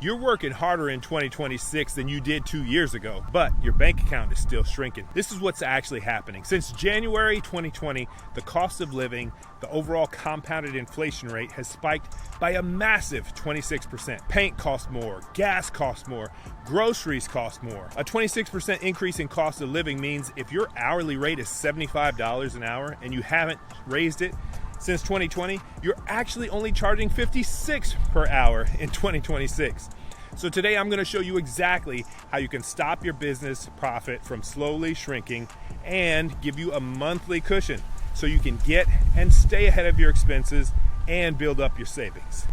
You're working harder in 2026 than you did 2 years ago, but your bank account is still shrinking. This is what's actually happening. Since January 2020, the cost of living, the overall compounded inflation rate has spiked by a massive 26%. Paint costs more, gas costs more, groceries cost more. A 26% increase in cost of living means if your hourly rate is $75 an hour and you haven't raised it since 2020, you're actually only charging $56 per hour in 2026. So today I'm going to show you exactly how you can stop your business profit from slowly shrinking and give you a monthly cushion so you can get and stay ahead of your expenses and build up your savings.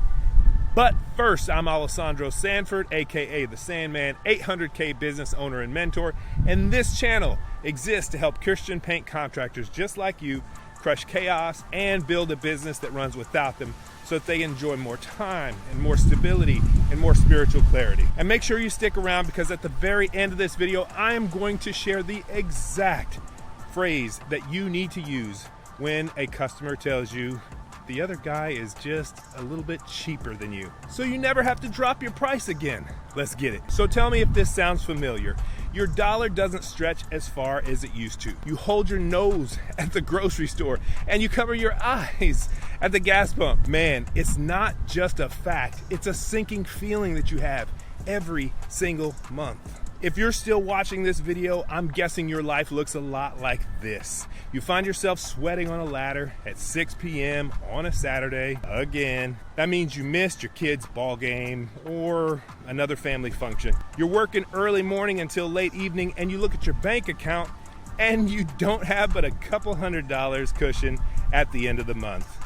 But first, I'm Alessandro Sanford, aka The Sandman, 800K business owner and mentor, and this channel exists to help Christian paint contractors just like you crush chaos and build a business that runs without them so that they enjoy more time and more stability and more spiritual clarity. And make sure you stick around because at the very end of this video, I am going to share the exact phrase that you need to use when a customer tells you the other guy is just a little bit cheaper than you, so you never have to drop your price again. Let's get it. So tell me if this sounds familiar. Your dollar doesn't stretch as far as it used to. You hold your nose at the grocery store and you cover your eyes at the gas pump. Man, it's not just a fact, it's a sinking feeling that you have every single month. If you're still watching this video, I'm guessing your life looks a lot like this. You find yourself sweating on a ladder at 6 p.m. on a Saturday again. That means you missed your kid's ball game or another family function. You're working early morning until late evening and you look at your bank account and you don't have but a couple $100 cushion at the end of the month.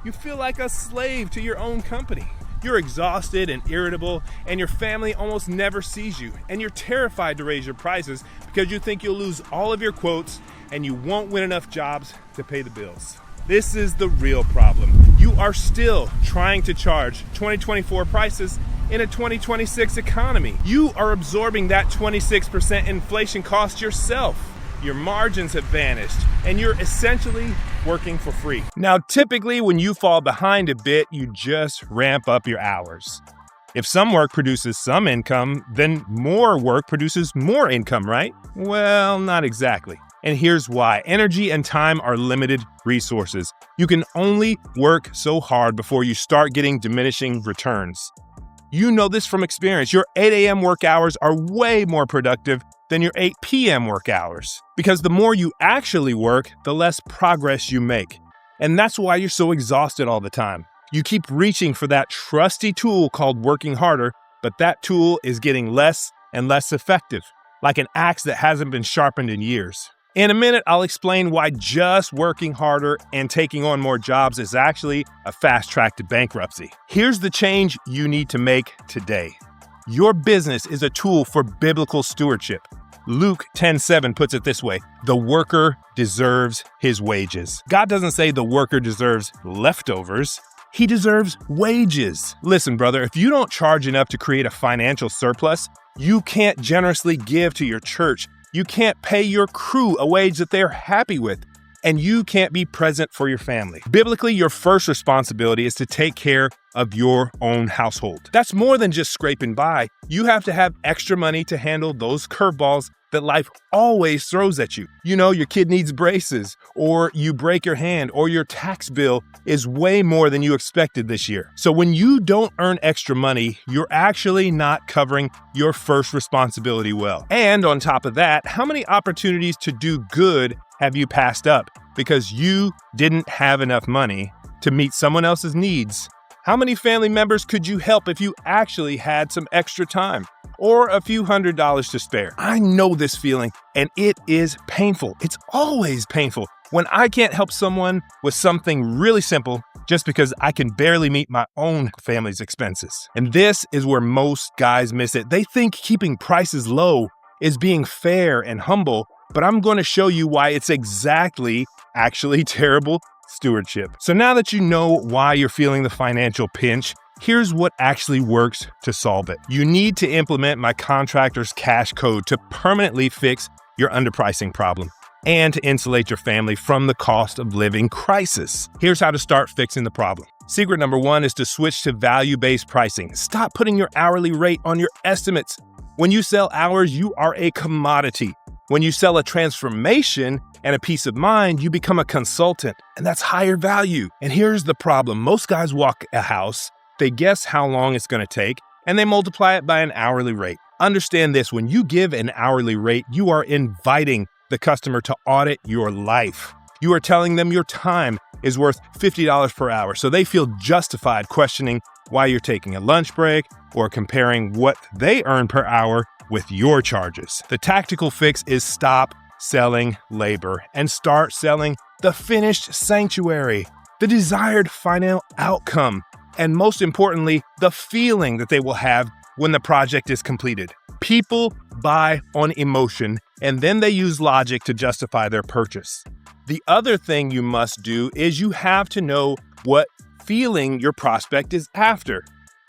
You feel like a slave to your own company. You're exhausted and irritable, and your family almost never sees you, and you're terrified to raise your prices because you think you'll lose all of your quotes and you won't win enough jobs to pay the bills. This is the real problem. You are still trying to charge 2024 prices in a 2026 economy. You are absorbing that 26% inflation cost yourself. Your margins have vanished, and you're essentially working for free. Now, typically when you fall behind a bit, you just ramp up your hours. If some work produces some income, then more work produces more income, right? Well, not exactly. And here's why. Energy and time are limited resources. You can only work so hard before you start getting diminishing returns. You know this from experience. Your 8 a.m. work hours are way more productive than your 8 p.m. work hours. Because the more you actually work, the less progress you make. And that's why you're so exhausted all the time. You keep reaching for that trusty tool called working harder, but that tool is getting less and less effective, like an axe that hasn't been sharpened in years. In a minute, I'll explain why just working harder and taking on more jobs is actually a fast track to bankruptcy. Here's the change you need to make today. Your business is a tool for biblical stewardship. Luke 10:7 puts it this way: the worker deserves his wages. God doesn't say the worker deserves leftovers. He deserves wages. Listen, brother, if you don't charge enough to create a financial surplus, you can't generously give to your church. You can't pay your crew a wage that they're happy with. And you can't be present for your family. Biblically, your first responsibility is to take care of your own household. That's more than just scraping by. You have to have extra money to handle those curveballs that life always throws at you. You know, your kid needs braces, or you break your hand, or your tax bill is way more than you expected this year. So when you don't earn extra money, you're actually not covering your first responsibility well. And on top of that, how many opportunities to do good have you passed up because you didn't have enough money to meet someone else's needs? How many family members could you help if you actually had some extra time or a few $100s to spare? I know this feeling, and it is painful. It's always painful when I can't help someone with something really simple just because I can barely meet my own family's expenses. And this is where most guys miss it. They think keeping prices low is being fair and humble, but I'm going to show you why it's actually terrible stewardship. So now that you know why you're feeling the financial pinch, here's what actually works to solve it. You need to implement my Contractors cash code to permanently fix your underpricing problem and to insulate your family from the cost of living crisis. Here's how to start fixing the problem. Secret number 1 is to switch to value-based pricing. Stop putting your hourly rate on your estimates. When you sell hours, you are a commodity. When you sell a transformation and a peace of mind, you become a consultant, and that's higher value. And here's the problem. Most guys walk a house, they guess how long it's going to take, and they multiply it by an hourly rate. Understand this, when you give an hourly rate, you are inviting the customer to audit your life. You are telling them your time is worth $50 per hour, so they feel justified questioning why you're taking a lunch break or comparing what they earn per hour with your charges. The tactical fix is stop selling labor and start selling the finished sanctuary, the desired final outcome, and most importantly, the feeling that they will have when the project is completed. People buy on emotion, and then they use logic to justify their purchase. The other thing you must do is you have to know what feeling your prospect is after,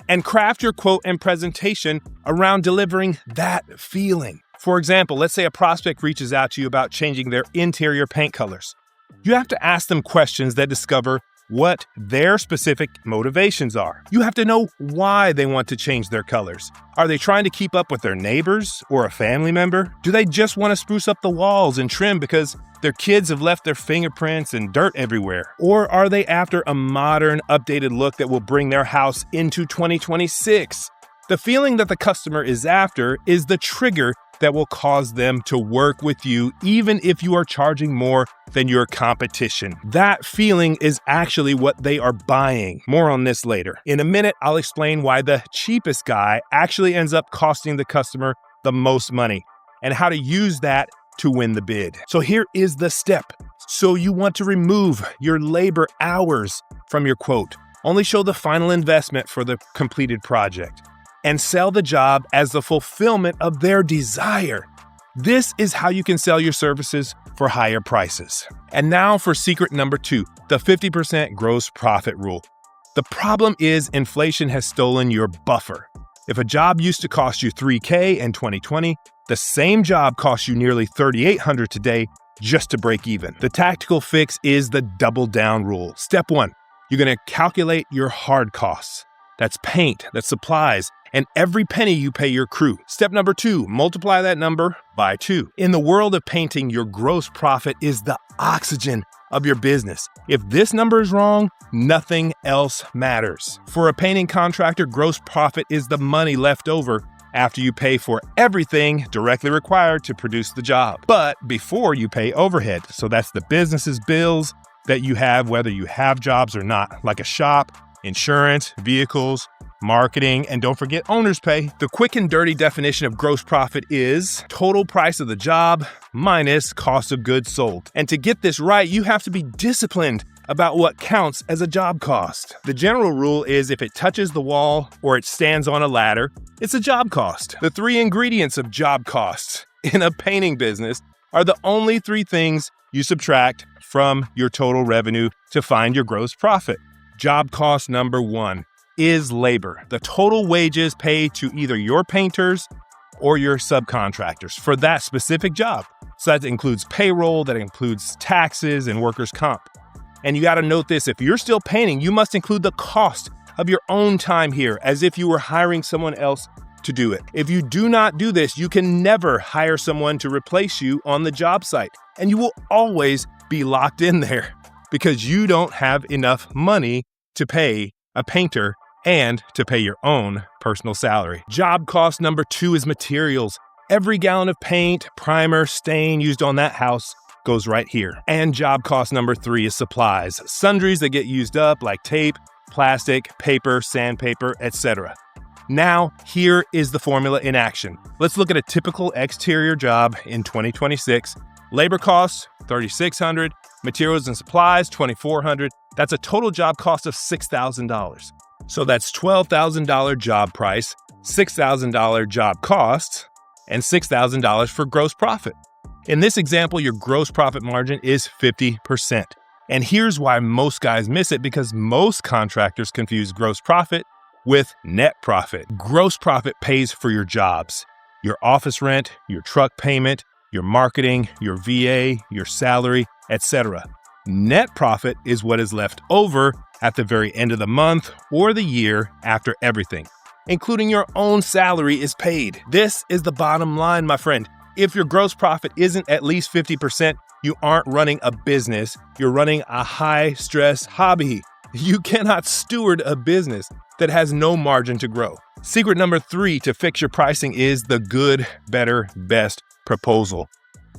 and craft your quote and presentation around delivering that feeling. For example, let's say a prospect reaches out to you about changing their interior paint colors. You have to ask them questions that discover what their specific motivations are. You have to know why they want to change their colors. Are they trying to keep up with their neighbors or a family member? Do they just want to spruce up the walls and trim because their kids have left their fingerprints and dirt everywhere? Or are they after a modern, updated look that will bring their house into 2026? The feeling that the customer is after is the trigger that will cause them to work with you even if you are charging more than your competition. That feeling is actually what they are buying. More on this later. In a minute, I'll explain why the cheapest guy actually ends up costing the customer the most money and how to use that to win the bid. So here is the step. So you want to remove your labor hours from your quote. Only show the final investment for the completed project and sell the job as the fulfillment of their desire. This is how you can sell your services for higher prices. And now for secret number 2, the 50% gross profit rule. The problem is inflation has stolen your buffer. If a job used to cost you $3,000 in 2020, the same job costs you nearly $3,800 today just to break even. The tactical fix is the double down rule. Step 1, you're going to calculate your hard costs. That's paint, that's supplies, and every penny you pay your crew. Step number 2, multiply that number by 2. In the world of painting, your gross profit is the oxygen of your business. If this number is wrong, nothing else matters. For a painting contractor, gross profit is the money left over after you pay for everything directly required to produce the job, but before you pay overhead. So that's the business's bills that you have, whether you have jobs or not, like a shop, insurance, vehicles, marketing, and don't forget owner's pay. The quick and dirty definition of gross profit is total price of the job minus cost of goods sold. And to get this right, you have to be disciplined about what counts as a job cost. The general rule is if it touches the wall or it stands on a ladder, it's a job cost. The 3 ingredients of job costs in a painting business are the only 3 things you subtract from your total revenue to find your gross profit. Job cost number 1 is labor, the total wages paid to either your painters or your subcontractors for that specific job. So that includes payroll, that includes taxes and workers' comp. And you got to note this, if you're still painting, you must include the cost of your own time here as if you were hiring someone else to do it. If you do not do this, you can never hire someone to replace you on the job site, and you will always be locked in there because you don't have enough money to pay a painter and to pay your own personal salary. Job cost number 2 is materials. Every gallon of paint, primer, stain used on that house goes right here. And job cost number 3 is supplies. Sundries that get used up like tape, plastic, paper, sandpaper, etc. Now, here is the formula in action. Let's look at a typical exterior job in 2026. Labor costs, $3,600. Materials and supplies, $2,400. That's a total job cost of $6,000. So that's $12,000 job price, $6,000 job costs, and $6,000 for gross profit. In this example, your gross profit margin is 50%. And here's why most guys miss it, because most contractors confuse gross profit with net profit. Gross profit pays for your jobs, your office rent, your truck payment, your marketing, your VA, your salary, etc. Net profit is what is left over at the very end of the month or the year after everything, including your own salary, is paid. This is the bottom line, my friend. If your gross profit isn't at least 50%, you aren't running a business. You're running a high-stress hobby. You cannot steward a business that has no margin to grow. Secret number 3 to fix your pricing is the good, better, best proposal.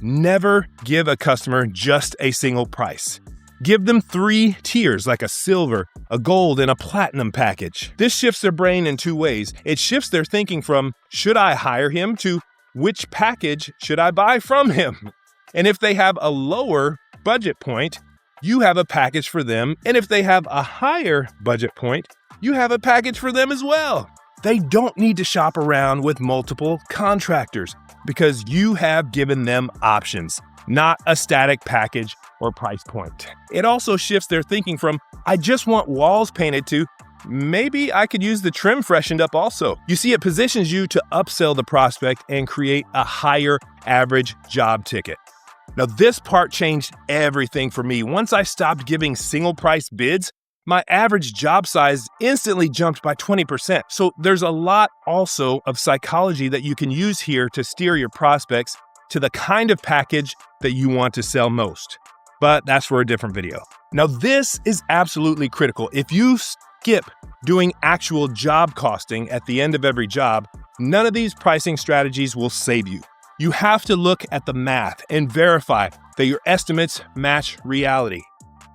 Never give a customer just a single price. Give them 3 tiers, like a silver, a gold, and a platinum package. This shifts their brain in 2 ways. It shifts their thinking from, should I hire him, to which package should I buy from him? And if they have a lower budget point, you have a package for them. And if they have a higher budget point, you have a package for them as well. They don't need to shop around with multiple contractors because you have given them options, not a static package or price point. It also shifts their thinking from, I just want walls painted, to maybe I could use the trim freshened up also. You see, it positions you to upsell the prospect and create a higher average job ticket. Now, this part changed everything for me. Once I stopped giving single price bids, my average job size instantly jumped by 20%. So there's a lot also of psychology that you can use here to steer your prospects to the kind of package that you want to sell most. But that's for a different video. Now, this is absolutely critical. If you skip doing actual job costing at the end of every job, none of these pricing strategies will save you. You have to look at the math and verify that your estimates match reality.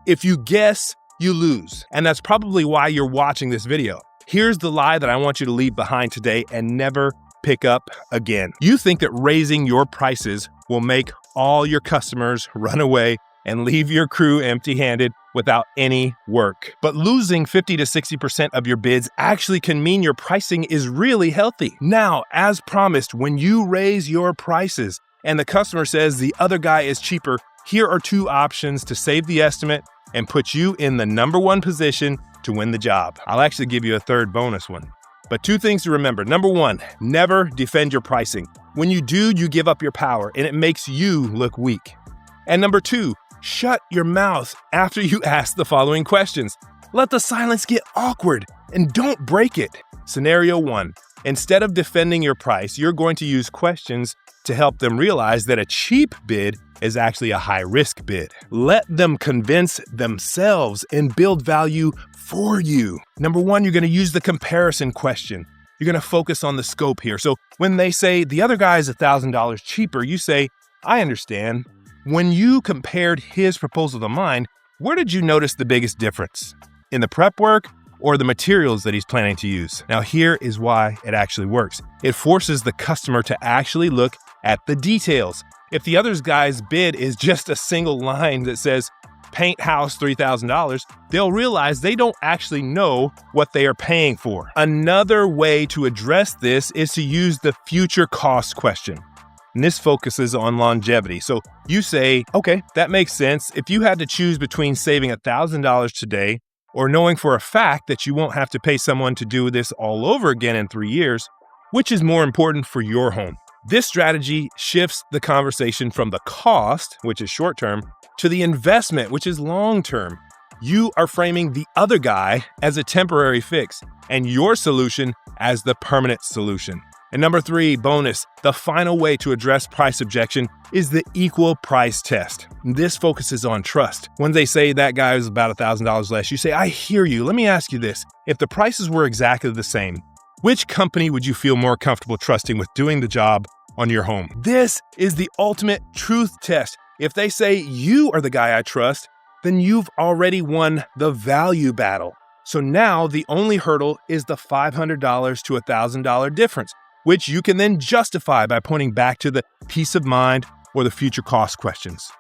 If you guess, you lose. And that's probably why you're watching this video. Here's the lie that I want you to leave behind today and never pick up again. You think that raising your prices will make all your customers run away and leave your crew empty-handed without any work. But losing 50 to 60% of your bids actually can mean your pricing is really healthy. Now, as promised, when you raise your prices and the customer says the other guy is cheaper, here are 2 options to save the estimate and put you in the number 1 position to win the job. I'll actually give you a 3rd bonus one. But 2 things to remember. Number 1, never defend your pricing. When you do, you give up your power and it makes you look weak. And number 2, shut your mouth after you ask the following questions. Let the silence get awkward and don't break it. Scenario 1, instead of defending your price, you're going to use questions to help them realize that a cheap bid is actually a high-risk bid. Let them convince themselves and build value for you. Number 1, you're going to use the comparison question. You're going to focus on the scope here. So when they say the other guy is $1,000 cheaper, you say, I understand. When you compared his proposal to mine, where did you notice the biggest difference? In the prep work or the materials that he's planning to use? Now, here is why it actually works. It forces the customer to actually look at the details. If the other guy's bid is just a single line that says, paint house $3,000, they'll realize they don't actually know what they are paying for. Another way to address this is to use the future cost question. And this focuses on longevity. So you say, okay, that makes sense. If you had to choose between saving $1,000 today or knowing for a fact that you won't have to pay someone to do this all over again in 3 years, which is more important for your home? This strategy shifts the conversation from the cost, which is short term, to the investment, which is long term. You are framing the other guy as a temporary fix and your solution as the permanent solution. And number 3, bonus, the final way to address price objection is the equal price test. This focuses on trust. When they say that guy is about $1,000 less, you say, I hear you. Let me ask you this. If the prices were exactly the same, which company would you feel more comfortable trusting with doing the job on your home? This is the ultimate truth test. If they say you are the guy I trust, then you've already won the value battle. So now the only hurdle is the $500 to $1,000 difference, which you can then justify by pointing back to the peace of mind or the future cost questions.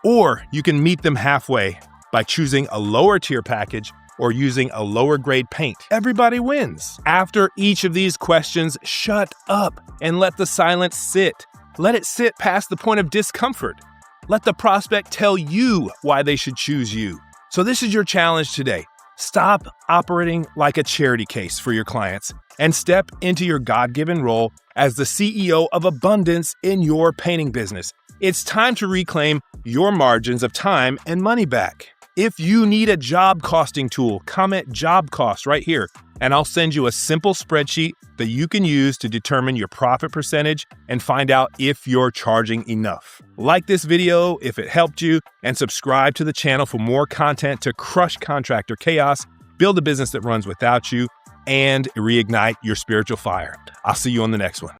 Or you can meet them halfway by choosing a lower tier package or using a lower grade paint. Everybody wins. After each of these questions, shut up and let the silence sit. Let it sit past the point of discomfort. Let the prospect tell you why they should choose you. So this is your challenge today. Stop operating like a charity case for your clients and step into your God-given role as the CEO of abundance in your painting business. It's time to reclaim your margins of time and money back. If you need a job costing tool, comment job cost right here, and I'll send you a simple spreadsheet that you can use to determine your profit percentage and find out if you're charging enough. Like this video if it helped you, and subscribe to the channel for more content to crush contractor chaos, build a business that runs without you, and reignite your spiritual fire. I'll see you on the next one.